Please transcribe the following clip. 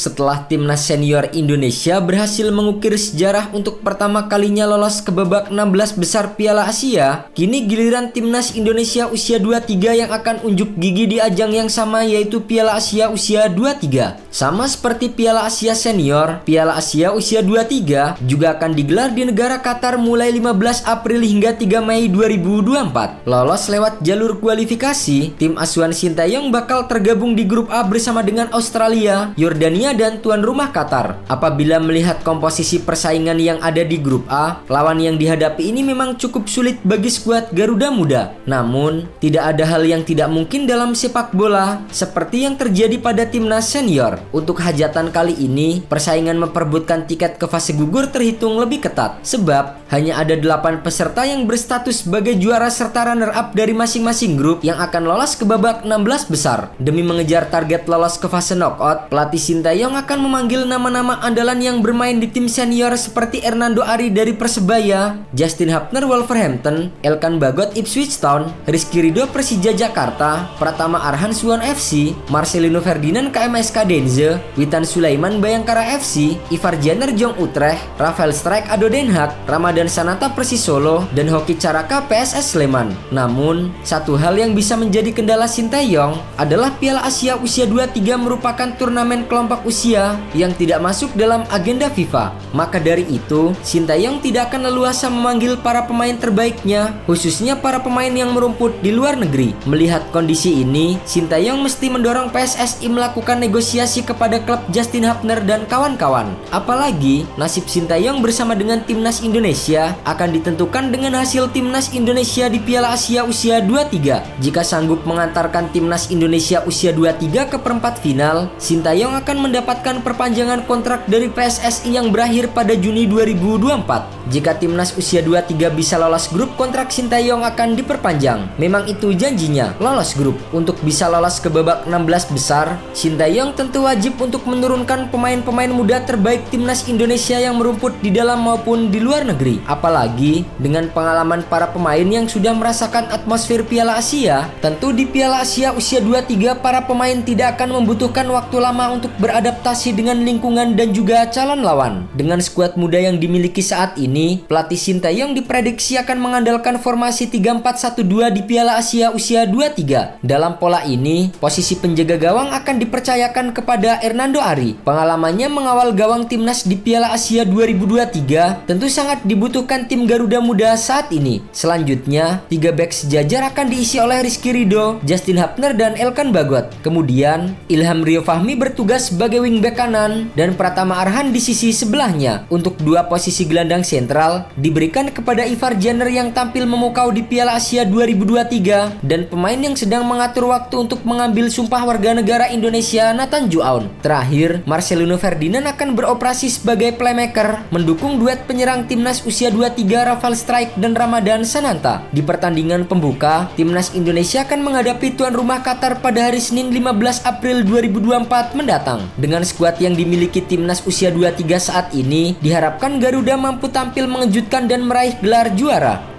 Setelah timnas senior Indonesia berhasil mengukir sejarah untuk pertama kalinya lolos ke babak 16 besar Piala Asia, kini giliran timnas Indonesia usia 23 yang akan unjuk gigi di ajang yang sama, yaitu Piala Asia usia 23. Sama seperti Piala Asia senior, Piala Asia usia 23 juga akan digelar di negara Qatar mulai 15 April hingga 3 Mei 2024. Lolos lewat jalur kualifikasi, tim asuhan Sintayong bakal tergabung di grup A bersama dengan Australia, Yordania, dan tuan rumah Qatar. Apabila melihat komposisi persaingan yang ada di grup A, lawan yang dihadapi ini memang cukup sulit bagi skuad Garuda Muda. Namun, tidak ada hal yang tidak mungkin dalam sepak bola, seperti yang terjadi pada timnas senior. Untuk hajatan kali ini, persaingan memperebutkan tiket ke fase gugur terhitung lebih ketat, sebab hanya ada 8 peserta yang berstatus sebagai juara serta runner-up dari masing-masing grup yang akan lolos ke babak 16 besar. Demi mengejar target lolos ke fase knockout, pelatih Sintayong akan memanggil nama-nama andalan yang bermain di tim senior seperti Hernando Ari dari Persebaya, Justin Hapner Wolverhampton, Elkan Bagot Ipswich Town, Rizky Ridho Persija Jakarta, Pratama Arhan Suwon FC, Marcelino Ferdinand KMSK Denze, Witan Sulaiman Bayangkara FC, Ivar Jenner Jong Utrecht, Rafael Strijk ADO Den Haag, Ramadan Sananta Persis Solo, dan Hoki Caraka PSS Sleman. Namun, satu hal yang bisa menjadi kendala Sintayong adalah Piala Asia usia 23 merupakan turnamen kelompok usia yang tidak masuk dalam agenda FIFA. Maka dari itu, Sintayong tidak akan leluasa memanggil para pemain terbaiknya, khususnya para pemain yang merumput di luar negeri. Melihat kondisi ini, Sintayong mesti mendorong PSSI melakukan negosiasi kepada klub Justin Hapner dan kawan-kawan. Apalagi, nasib Sintayong bersama dengan timnas Indonesia akan ditentukan dengan hasil timnas Indonesia di Piala Asia usia 23. Jika sanggup mengantarkan timnas Indonesia usia 23 ke perempat final, Sintayong akan mendapatkan perpanjangan kontrak dari PSSI yang berakhir pada Juni 2024. Jika timnas usia 23 bisa lolos grup, kontrak Sintayong akan diperpanjang. Memang itu janjinya, lolos grup. Untuk bisa lolos ke babak 16 besar, Sintayong tentu wajib untuk menurunkan pemain-pemain muda terbaik timnas Indonesia yang merumput di dalam maupun di luar negeri. Apalagi dengan pengalaman para pemain yang sudah merasakan atmosfer Piala Asia, tentu di Piala Asia usia 23 para pemain tidak akan membutuhkan waktu lama untuk beradaptasi dengan lingkungan dan juga calon lawan. Dengan skuad muda yang dimiliki saat ini, pelatih Sintayong diprediksi akan mengandalkan formasi 3-4-1-2 di Piala Asia usia 23. Dalam pola ini, posisi penjaga gawang akan dipercayakan kepada Hernando Ari. Pengalamannya mengawal gawang timnas di Piala Asia 2023 tentu sangat dibutuhkan tim Garuda Muda saat ini. Selanjutnya, 3 bek sejajar akan diisi oleh Rizky Ridho, Justin Hapner, dan Elkan Bagot. Kemudian, Ilham Rio Fahmi bertugas sebagai wingback kanan dan Pratama Arhan di sisi sebelahnya. Untuk 2 posisi gelandang sentral diberikan kepada Ivar Jenner yang tampil memukau di Piala Asia 2023 dan pemain yang sedang mengatur waktu untuk mengambil sumpah warga negara Indonesia, Nathan Juaun. Terakhir, Marcelino Ferdinand akan beroperasi sebagai playmaker mendukung duet penyerang timnas usia 23 Rafael Strijk dan Ramadan Sananta. Di pertandingan pembuka, timnas Indonesia akan menghadapi tuan rumah Qatar pada hari Senin 15 April 2024 mendatang. Dengan skuad yang dimiliki timnas usia 23 saat ini, diharapkan Garuda mampu tampil mengejutkan dan meraih gelar juara.